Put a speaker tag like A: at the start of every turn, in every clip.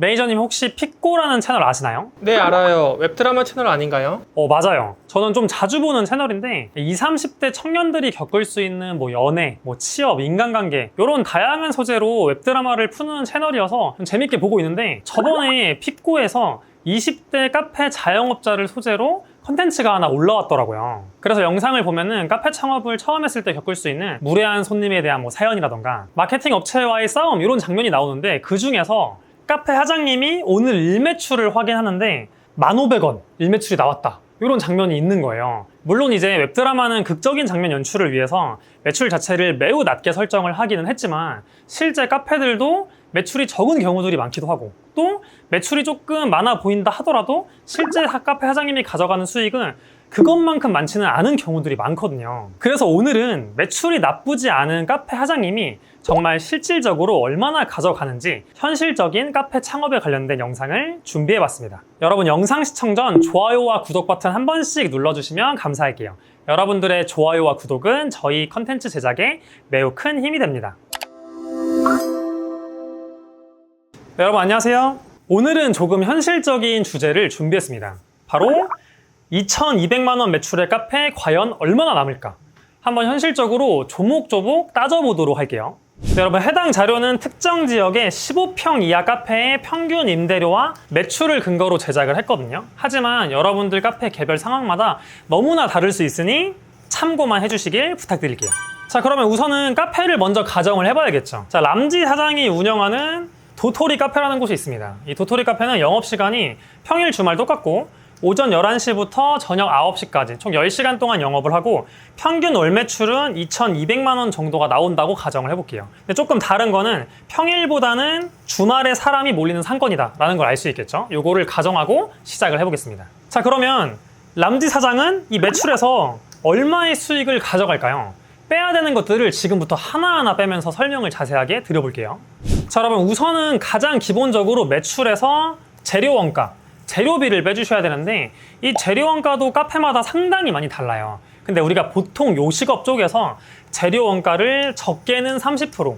A: 매니저님 혹시 픽고라는 채널 아시나요?
B: 네, 알아요. 웹드라마 채널 아닌가요?
A: 맞아요. 저는 좀 자주 보는 채널인데 20, 30대 청년들이 겪을 수 있는 뭐 연애, 뭐 취업, 인간관계 이런 다양한 소재로 웹드라마를 푸는 채널이어서 재밌게 보고 있는데 저번에 픽고에서 20대 카페 자영업자를 소재로 컨텐츠가 하나 올라왔더라고요. 그래서 영상을 보면은 카페 창업을 처음 했을 때 겪을 수 있는 무례한 손님에 대한 뭐 사연이라던가 마케팅 업체와의 싸움 이런 장면이 나오는데 그 중에서 카페 사장님이 오늘 일매출을 확인하는데 1,500원 일매출이 나왔다. 이런 장면이 있는 거예요. 물론 이제 웹드라마는 극적인 장면 연출을 위해서 매출 자체를 매우 낮게 설정을 하기는 했지만 실제 카페들도 매출이 적은 경우들이 많기도 하고 또 매출이 조금 많아 보인다 하더라도 실제 카페 사장님이 가져가는 수익은 그것만큼 많지는 않은 경우들이 많거든요. 그래서 오늘은 매출이 나쁘지 않은 카페 사장님이 정말 실질적으로 얼마나 가져가는지 현실적인 카페 창업에 관련된 영상을 준비해봤습니다. 여러분 영상 시청 전 좋아요와 구독 버튼 한 번씩 눌러주시면 감사할게요. 여러분들의 좋아요와 구독은 저희 컨텐츠 제작에 매우 큰 힘이 됩니다. 여러분 안녕하세요. 오늘은 조금 현실적인 주제를 준비했습니다. 바로 2,200만 원 매출의 카페 과연 얼마나 남을까? 한번 현실적으로 조목조목 따져보도록 할게요. 여러분 해당 자료는 특정 지역의 15평 이하 카페의 평균 임대료와 매출을 근거로 제작을 했거든요. 하지만 여러분들 카페 개별 상황마다 너무나 다를 수 있으니 참고만 해주시길 부탁드릴게요. 자, 그러면 우선은 카페를 먼저 가정을 해봐야겠죠. 자, 람지 사장이 운영하는 도토리 카페라는 곳이 있습니다. 이 도토리 카페는 영업시간이 평일 주말 똑같고 오전 11시부터 저녁 9시까지 총 10시간 동안 영업을 하고 평균 월 매출은 2,200만 원 정도가 나온다고 가정을 해볼게요. 근데 조금 다른 거는 평일보다는 주말에 사람이 몰리는 상권이다 라는 걸 알 수 있겠죠. 요거를 가정하고 시작을 해보겠습니다. 자, 그러면 람지 사장은 이 매출에서 얼마의 수익을 가져갈까요? 빼야 되는 것들을 지금부터 하나하나 빼면서 설명을 자세하게 드려볼게요. 자, 여러분 우선은 가장 기본적으로 매출에서 재료 원가, 재료비를 빼주셔야 되는데 이 재료 원가도 카페마다 상당히 많이 달라요. 근데 우리가 보통 요식업 쪽에서 재료 원가를 적게는 30%,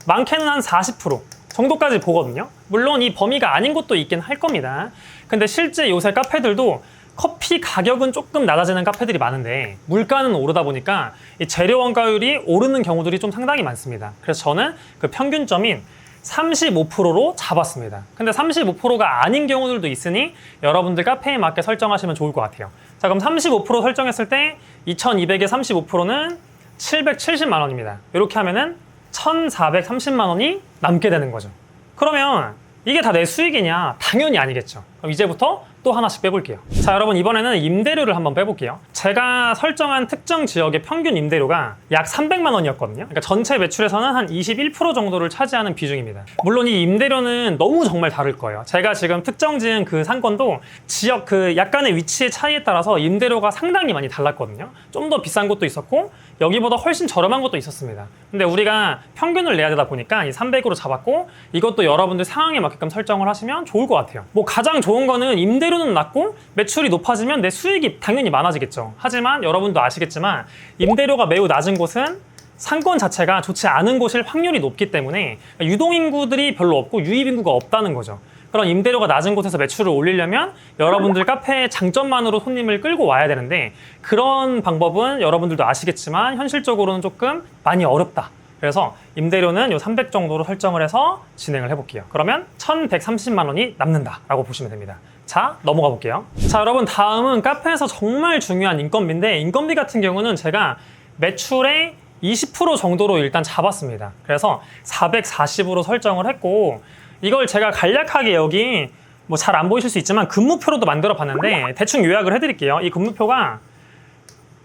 A: 많게는 한 40% 정도까지 보거든요. 물론 이 범위가 아닌 곳도 있긴 할 겁니다. 근데 실제 요새 카페들도 커피 가격은 조금 낮아지는 카페들이 많은데 물가는 오르다 보니까 이 재료 원가율이 오르는 경우들이 좀 상당히 많습니다. 그래서 저는 그 평균점인 35%로 잡았습니다. 근데 35%가 아닌 경우들도 있으니 여러분들 카페에 맞게 설정하시면 좋을 것 같아요. 자, 그럼 35% 설정했을 때 2,200의 35%는 770만 원입니다. 이렇게 하면은 1,430만 원이 남게 되는 거죠. 그러면 이게 다 내 수익이냐? 당연히 아니겠죠. 그럼 이제부터 또 하나씩 빼볼게요. 자, 여러분 이번에는 임대료를 한번 빼볼게요. 제가 설정한 특정 지역의 평균 임대료가 약 300만 원이었거든요. 그러니까 전체 매출에서는 한 21% 정도를 차지하는 비중입니다. 물론 이 임대료는 너무 정말 다를 거예요. 제가 지금 특정 지은 그 상권도 지역 그 약간의 위치의 차이에 따라서 임대료가 상당히 많이 달랐거든요. 좀 더 비싼 곳도 있었고 여기보다 훨씬 저렴한 것도 있었습니다. 근데 우리가 평균을 내야 되다 보니까 이 300으로 잡았고 이것도 여러분들 상황에 맞게끔 설정을 하시면 좋을 것 같아요. 뭐 가장 좋은 거는 임대료는 낮고 매출이 높아지면 내 수익이 당연히 많아지겠죠. 하지만 여러분도 아시겠지만 임대료가 매우 낮은 곳은 상권 자체가 좋지 않은 곳일 확률이 높기 때문에 유동인구들이 별로 없고 유입인구가 없다는 거죠. 그런 임대료가 낮은 곳에서 매출을 올리려면 여러분들 카페의 장점만으로 손님을 끌고 와야 되는데 그런 방법은 여러분들도 아시겠지만 현실적으로는 조금 많이 어렵다. 그래서 임대료는 요 300 정도로 설정을 해서 진행을 해볼게요. 그러면 1,130만 원이 남는다라고 보시면 됩니다. 자, 넘어가 볼게요. 자, 여러분 다음은 카페에서 정말 중요한 인건비인데 인건비 같은 경우는 제가 매출의 20% 정도로 일단 잡았습니다. 그래서 440으로 설정을 했고 이걸 제가 간략하게 여기 뭐 잘 안 보이실 수 있지만 근무표로도 만들어 봤는데 대충 요약을 해드릴게요. 이 근무표가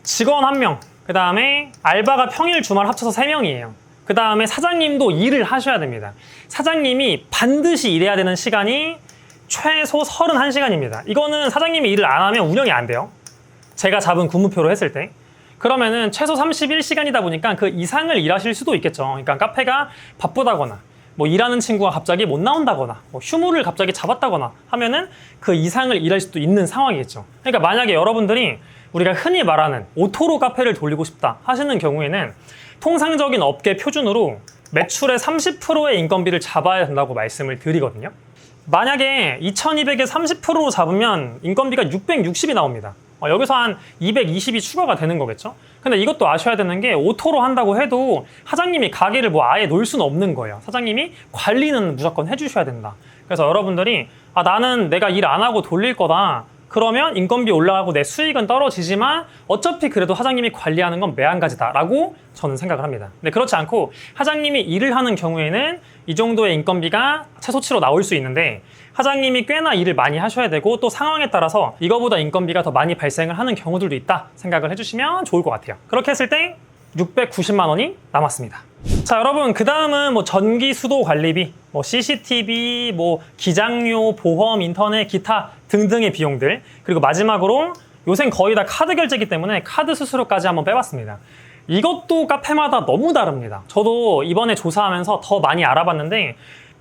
A: 직원 1명, 그 다음에 알바가 평일 주말 합쳐서 3명이에요. 그 다음에 사장님도 일을 하셔야 됩니다. 사장님이 반드시 일해야 되는 시간이 최소 31시간입니다. 이거는 사장님이 일을 안 하면 운영이 안 돼요. 제가 잡은 근무표로 했을 때. 그러면은 최소 31시간이다 보니까 그 이상을 일하실 수도 있겠죠. 그러니까 카페가 바쁘다거나 뭐 일하는 친구가 갑자기 못 나온다거나 뭐 휴무를 갑자기 잡았다거나 하면은 그 이상을 일할 수도 있는 상황이겠죠. 그러니까 만약에 여러분들이 우리가 흔히 말하는 오토로 카페를 돌리고 싶다 하시는 경우에는 통상적인 업계 표준으로 매출의 30%의 인건비를 잡아야 된다고 말씀을 드리거든요. 만약에 2200에 30%로 잡으면 인건비가 660이 나옵니다. 여기서 한 220이 추가가 되는 거겠죠? 근데 이것도 아셔야 되는 게 오토로 한다고 해도 사장님이 가게를 뭐 아예 놓을 수는 없는 거예요. 사장님이 관리는 무조건 해주셔야 된다. 그래서 여러분들이 나는 내가 일 안 하고 돌릴 거다. 그러면 인건비 올라가고 내 수익은 떨어지지만 어차피 그래도 사장님이 관리하는 건 매한가지다라고 저는 생각을 합니다. 근데 그렇지 않고 사장님이 일을 하는 경우에는 이 정도의 인건비가 최소치로 나올 수 있는데 사장님이 꽤나 일을 많이 하셔야 되고 또 상황에 따라서 이거보다 인건비가 더 많이 발생을 하는 경우들도 있다 생각을 해주시면 좋을 것 같아요. 그렇게 했을 때 690만 원이 남았습니다. 자, 여러분, 그 다음은 뭐 전기 수도 관리비, 뭐 CCTV, 뭐 기장료, 보험, 인터넷, 기타 등등의 비용들, 그리고 마지막으로 요새 거의 다 카드 결제이기 때문에 카드 수수료까지 한번 빼봤습니다. 이것도 카페마다 너무 다릅니다. 저도 이번에 조사하면서 더 많이 알아봤는데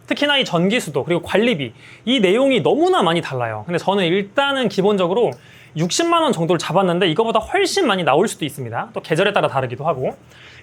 A: 특히나 이 전기수도 그리고 관리비 이 내용이 너무나 많이 달라요. 근데 저는 일단은 기본적으로 60만 원 정도를 잡았는데 이거보다 훨씬 많이 나올 수도 있습니다. 또 계절에 따라 다르기도 하고.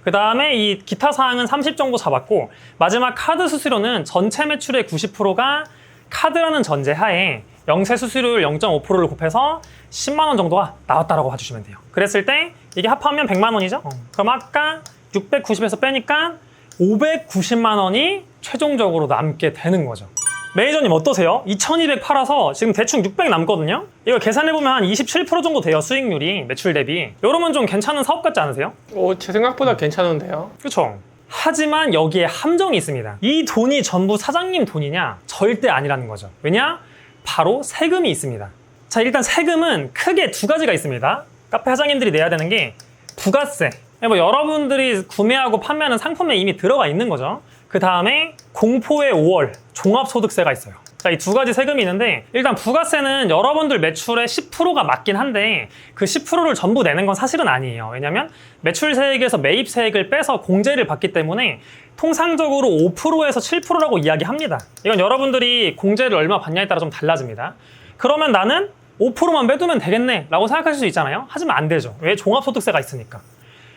A: 그 다음에 이 기타 사항은 30 정도 잡았고 마지막 카드 수수료는 전체 매출의 90%가 카드라는 전제하에 영세 수수료율 0.5%를 곱해서 10만 원 정도가 나왔다라고 봐주시면 돼요. 그랬을 때 이게 합하면 100만 원이죠? 그럼 아까 690에서 빼니까 590만 원이 최종적으로 남게 되는 거죠. 매니저님 어떠세요? 2200 팔아서 지금 대충 600 남거든요? 이거 계산해보면 한 27% 정도 돼요, 수익률이 매출 대비. 이러면 좀 괜찮은 사업 같지 않으세요?
B: 제 생각보다 괜찮은데요.
A: 그렇죠. 하지만 여기에 함정이 있습니다. 이 돈이 전부 사장님 돈이냐? 절대 아니라는 거죠. 왜냐? 바로 세금이 있습니다. 자, 일단 세금은 크게 두 가지가 있습니다. 카페 사장님들이 내야 되는 게 부가세. 뭐 여러분들이 구매하고 판매하는 상품에 이미 들어가 있는 거죠. 그 다음에 공포의 5월 종합소득세가 있어요. 자, 이 두 가지 세금이 있는데 일단 부가세는 여러분들 매출의 10%가 맞긴 한데 그 10%를 전부 내는 건 사실은 아니에요. 왜냐면 매출세액에서 매입세액을 빼서 공제를 받기 때문에 통상적으로 5%에서 7%라고 이야기합니다. 이건 여러분들이 공제를 얼마 받냐에 따라 좀 달라집니다. 그러면 나는 5%만 빼두면 되겠네 라고 생각하실 수 있잖아요. 하지만 안 되죠. 왜? 종합소득세가 있으니까.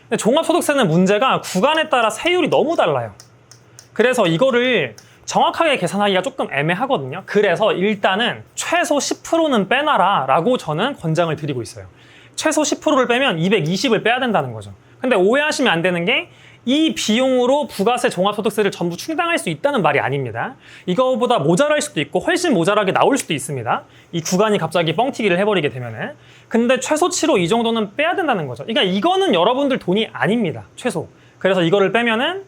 A: 근데 종합소득세는 문제가 구간에 따라 세율이 너무 달라요. 그래서 이거를 정확하게 계산하기가 조금 애매하거든요. 그래서 일단은 최소 10%는 빼놔라 라고 저는 권장을 드리고 있어요. 최소 10%를 빼면 220을 빼야 된다는 거죠. 근데 오해하시면 안 되는 게 이 비용으로 부가세 종합소득세를 전부 충당할 수 있다는 말이 아닙니다. 이거보다 모자랄 수도 있고 훨씬 모자라게 나올 수도 있습니다. 이 구간이 갑자기 뻥튀기를 해버리게 되면은. 근데 최소치로 이 정도는 빼야 된다는 거죠. 그러니까 이거는 여러분들 돈이 아닙니다. 최소. 그래서 이거를 빼면은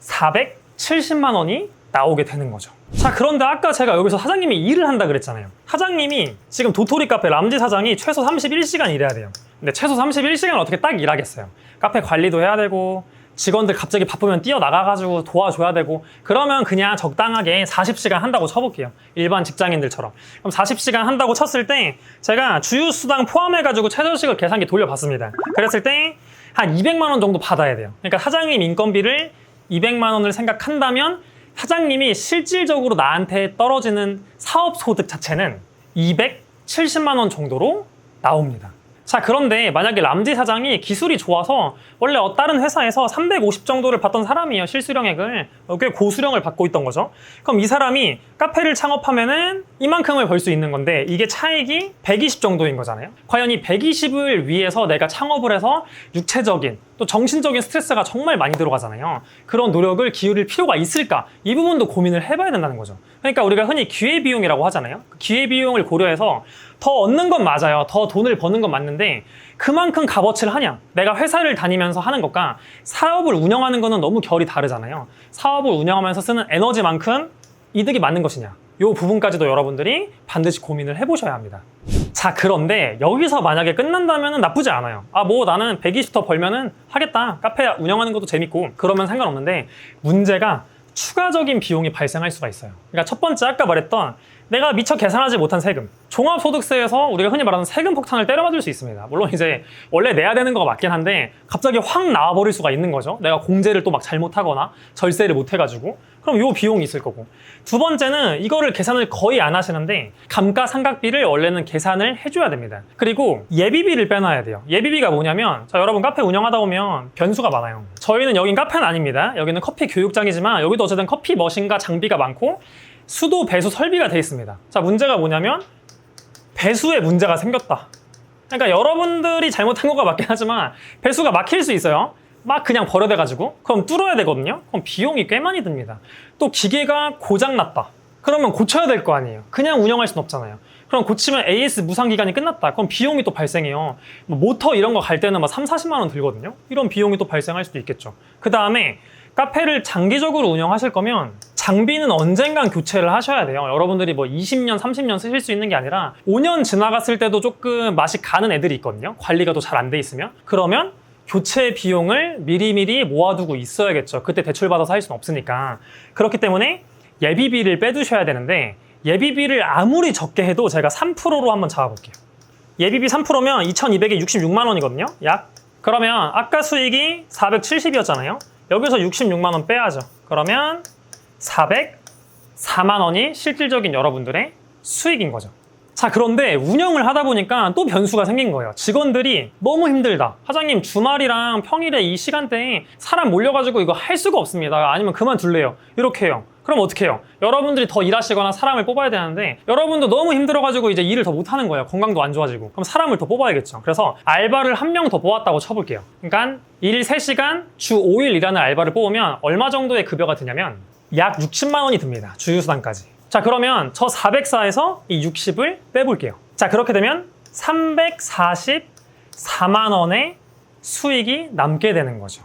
A: 470만 원이 나오게 되는 거죠. 자, 그런데 아까 제가 여기서 사장님이 일을 한다 그랬잖아요. 사장님이 지금 도토리 카페 람지 사장이 최소 31시간 일해야 돼요. 근데 최소 31시간을 어떻게 딱 일하겠어요. 카페 관리도 해야 되고 직원들 갑자기 바쁘면 뛰어나가가지고 도와줘야 되고 그러면 그냥 적당하게 40시간 한다고 쳐볼게요. 일반 직장인들처럼. 그럼 40시간 한다고 쳤을 때 제가 주휴수당 포함해가지고 최저시급 계산기 돌려봤습니다. 그랬을 때 한 200만 원 정도 받아야 돼요. 그러니까 사장님 인건비를 200만 원을 생각한다면 사장님이 실질적으로 나한테 떨어지는 사업소득 자체는 270만 원 정도로 나옵니다. 자, 그런데 만약에 람지 사장이 기술이 좋아서 원래 다른 회사에서 350 정도를 받던 사람이에요. 실수령액을. 꽤 고수령을 받고 있던 거죠. 그럼 이 사람이 카페를 창업하면은 이만큼을 벌 수 있는 건데 이게 차익이 120 정도인 거잖아요. 과연 이 120을 위해서 내가 창업을 해서 육체적인 또 정신적인 스트레스가 정말 많이 들어가잖아요. 그런 노력을 기울일 필요가 있을까? 이 부분도 고민을 해봐야 된다는 거죠. 그러니까 우리가 흔히 기회비용이라고 하잖아요. 그 기회비용을 고려해서 더 얻는 건 맞아요. 더 돈을 버는 건 맞는데 그만큼 값어치를 하냐? 내가 회사를 다니면서 하는 것과 사업을 운영하는 거는 너무 결이 다르잖아요. 사업을 운영하면서 쓰는 에너지만큼 이득이 맞는 것이냐? 이 부분까지도 여러분들이 반드시 고민을 해보셔야 합니다. 자, 그런데 여기서 만약에 끝난다면 나쁘지 않아요. 뭐 나는 120 더 벌면은 하겠다. 카페 운영하는 것도 재밌고 그러면 상관없는데 문제가 추가적인 비용이 발생할 수가 있어요. 그러니까 첫 번째 아까 말했던 내가 미처 계산하지 못한 세금. 종합소득세에서 우리가 흔히 말하는 세금 폭탄을 때려맞을 수 있습니다. 물론 이제 원래 내야 되는 거가 맞긴 한데 갑자기 확 나와버릴 수가 있는 거죠. 내가 공제를 또 막 잘못하거나 절세를 못해가지고 그럼 요 비용이 있을 거고. 두 번째는 이거를 계산을 거의 안 하시는데 감가상각비를 원래는 계산을 해줘야 됩니다. 그리고 예비비를 빼놔야 돼요. 예비비가 뭐냐면 자, 여러분 카페 운영하다 보면 변수가 많아요. 저희는 여긴 카페는 아닙니다. 여기는 커피 교육장이지만 여기도 어쨌든 커피 머신과 장비가 많고 수도 배수 설비가 돼 있습니다. 자, 문제가 뭐냐면 배수에 문제가 생겼다. 그러니까 여러분들이 잘못한 거가 맞긴 하지만 배수가 막힐 수 있어요. 막 그냥 버려대가지고. 그럼 뚫어야 되거든요. 그럼 비용이 꽤 많이 듭니다. 또 기계가 고장났다. 그러면 고쳐야 될 거 아니에요. 그냥 운영할 수는 없잖아요. 그럼 고치면 AS 무상 기간이 끝났다. 그럼 비용이 또 발생해요. 뭐 모터 이런 거 갈 때는 막 3, 40만 원 들거든요. 이런 비용이 또 발생할 수도 있겠죠. 그 다음에 카페를 장기적으로 운영하실 거면 장비는 언젠간 교체를 하셔야 돼요. 여러분들이 뭐 20년, 30년 쓰실 수 있는 게 아니라 5년 지나갔을 때도 조금 맛이 가는 애들이 있거든요. 관리가 또 잘 안 돼 있으면. 그러면 교체 비용을 미리미리 모아두고 있어야겠죠. 그때 대출받아서 할 수는 없으니까. 그렇기 때문에 예비비를 빼두셔야 되는데 예비비를 아무리 적게 해도 제가 3%로 한번 잡아볼게요. 예비비 3%면 2,200에 66만 원이거든요. 약. 그러면 아까 수익이 470이었잖아요. 여기서 66만 원 빼야죠. 그러면 404만 원이 실질적인 여러분들의 수익인 거죠. 자, 그런데 운영을 하다 보니까 또 변수가 생긴 거예요. 직원들이 너무 힘들다. 사장님, 주말이랑 평일에 이 시간대에 사람 몰려가지고 이거 할 수가 없습니다. 아니면 그만둘래요. 이렇게 해요. 그럼 어떻게 해요? 여러분들이 더 일하시거나 사람을 뽑아야 되는데 여러분도 너무 힘들어가지고 이제 일을 더 못하는 거예요. 건강도 안 좋아지고. 그럼 사람을 더 뽑아야겠죠. 그래서 알바를 한 명 더 뽑았다고 쳐볼게요. 그러니까 일 3시간 주 5일 일하는 알바를 뽑으면 얼마 정도의 급여가 드냐면 약 60만 원이 듭니다. 주휴수당까지. 자, 그러면 저 404에서 이 60을 빼볼게요. 자, 그렇게 되면 344만 원의 수익이 남게 되는 거죠.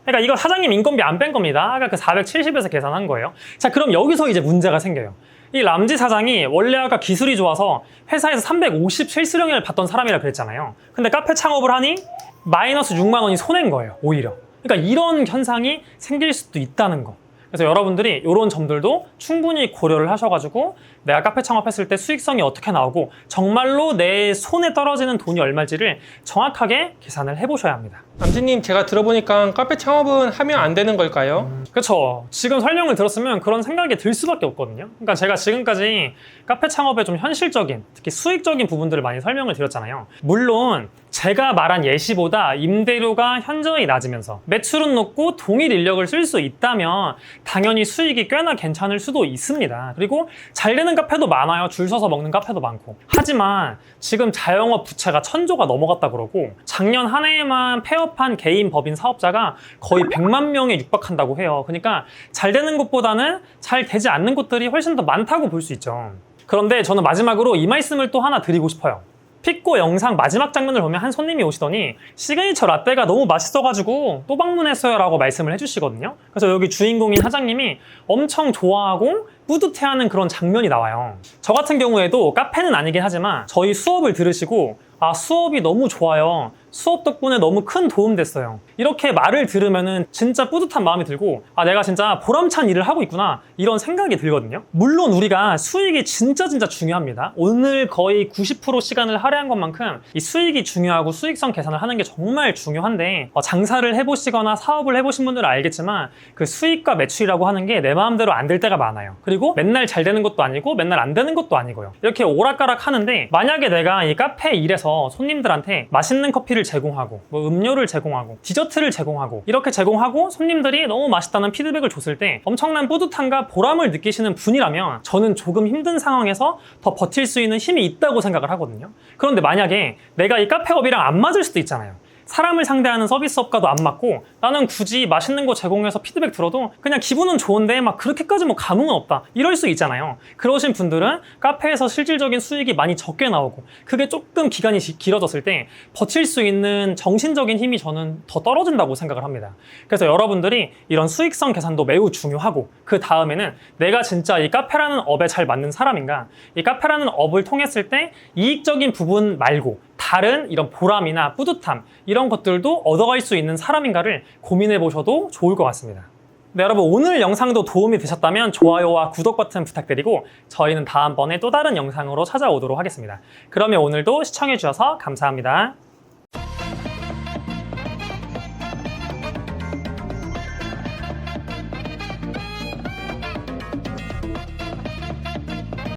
A: 그러니까 이거 사장님 인건비 안 뺀 겁니다. 아까 그 470에서 계산한 거예요. 자, 그럼 여기서 이제 문제가 생겨요. 이 람지 사장이 원래 아까 기술이 좋아서 회사에서 350 실수령을 받던 사람이라 그랬잖아요. 근데 카페 창업을 하니 마이너스 6만 원이 손해인 거예요, 오히려. 그러니까 이런 현상이 생길 수도 있다는 거. 그래서 여러분들이 이런 점들도 충분히 고려를 하셔가지고 내가 카페 창업했을 때 수익성이 어떻게 나오고 정말로 내 손에 떨어지는 돈이 얼마인지를 정확하게 계산을 해보셔야 합니다.
B: 남진님, 제가 들어보니까 카페 창업은 하면 안 되는 걸까요?
A: 그렇죠. 지금 설명을 들었으면 그런 생각이 들 수밖에 없거든요. 그러니까 제가 지금까지 카페 창업의 좀 현실적인, 특히 수익적인 부분들을 많이 설명을 드렸잖아요. 물론 제가 말한 예시보다 임대료가 현저히 낮으면서 매출은 높고 동일 인력을 쓸 수 있다면 당연히 수익이 꽤나 괜찮을 수도 있습니다. 그리고 잘 되는 카페도 많아요. 줄 서서 먹는 카페도 많고. 하지만 지금 자영업 부채가 1,000조가 넘어갔다 그러고 작년 한 해에만 폐업한 개인 법인 사업자가 거의 100만 명에 육박한다고 해요. 그러니까 잘 되는 곳보다는 잘 되지 않는 곳들이 훨씬 더 많다고 볼 수 있죠. 그런데 저는 마지막으로 이 말씀을 또 하나 드리고 싶어요. 픽고 영상 마지막 장면을 보면 한 손님이 오시더니 시그니처 라떼가 너무 맛있어가지고 또 방문했어요 라고 말씀을 해주시거든요. 그래서 여기 주인공인 사장님이 엄청 좋아하고 뿌듯해하는 그런 장면이 나와요. 저 같은 경우에도 카페는 아니긴 하지만 저희 수업을 들으시고 아, 수업이 너무 좋아요. 수업 덕분에 너무 큰 도움 됐어요. 이렇게 말을 들으면은 진짜 뿌듯한 마음이 들고 아, 내가 진짜 보람찬 일을 하고 있구나 이런 생각이 들거든요. 물론 우리가 수익이 진짜 중요합니다. 오늘 거의 90% 시간을 할애한 것만큼 이 수익이 중요하고 수익성 계산을 하는 게 정말 중요한데 장사를 해보시거나 사업을 해보신 분들은 알겠지만 그 수익과 매출이라고 하는 게 내 마음대로 안 될 때가 많아요. 그리고 맨날 잘 되는 것도 아니고 맨날 안 되는 것도 아니고요. 이렇게 오락가락 하는데 만약에 내가 이 카페 일에서 손님들한테 맛있는 커피를 제공하고 뭐 음료를 제공하고 디저트를 제공하고 이렇게 제공하고 손님들이 너무 맛있다는 피드백을 줬을 때 엄청난 뿌듯함과 보람을 느끼시는 분이라면 저는 조금 힘든 상황에서 더 버틸 수 있는 힘이 있다고 생각을 하거든요. 그런데 만약에 내가 이 카페업이랑 안 맞을 수도 있잖아요. 사람을 상대하는 서비스업과도 안 맞고 나는 굳이 맛있는 거 제공해서 피드백 들어도 그냥 기분은 좋은데 막 그렇게까지 뭐 감흥은 없다 이럴 수 있잖아요. 그러신 분들은 카페에서 실질적인 수익이 많이 적게 나오고 그게 조금 기간이 길어졌을 때 버틸 수 있는 정신적인 힘이 저는 더 떨어진다고 생각을 합니다. 그래서 여러분들이 이런 수익성 계산도 매우 중요하고 그 다음에는 내가 진짜 이 카페라는 업에 잘 맞는 사람인가, 이 카페라는 업을 통했을 때 이익적인 부분 말고 다른 이런 보람이나 뿌듯함 이런 것들도 얻어갈 수 있는 사람인가를 고민해 보셔도 좋을 것 같습니다. 네, 여러분 오늘 영상도 도움이 되셨다면 좋아요와 구독 버튼 부탁드리고 저희는 다음번에 또 다른 영상으로 찾아오도록 하겠습니다. 그러면 오늘도 시청해 주셔서 감사합니다.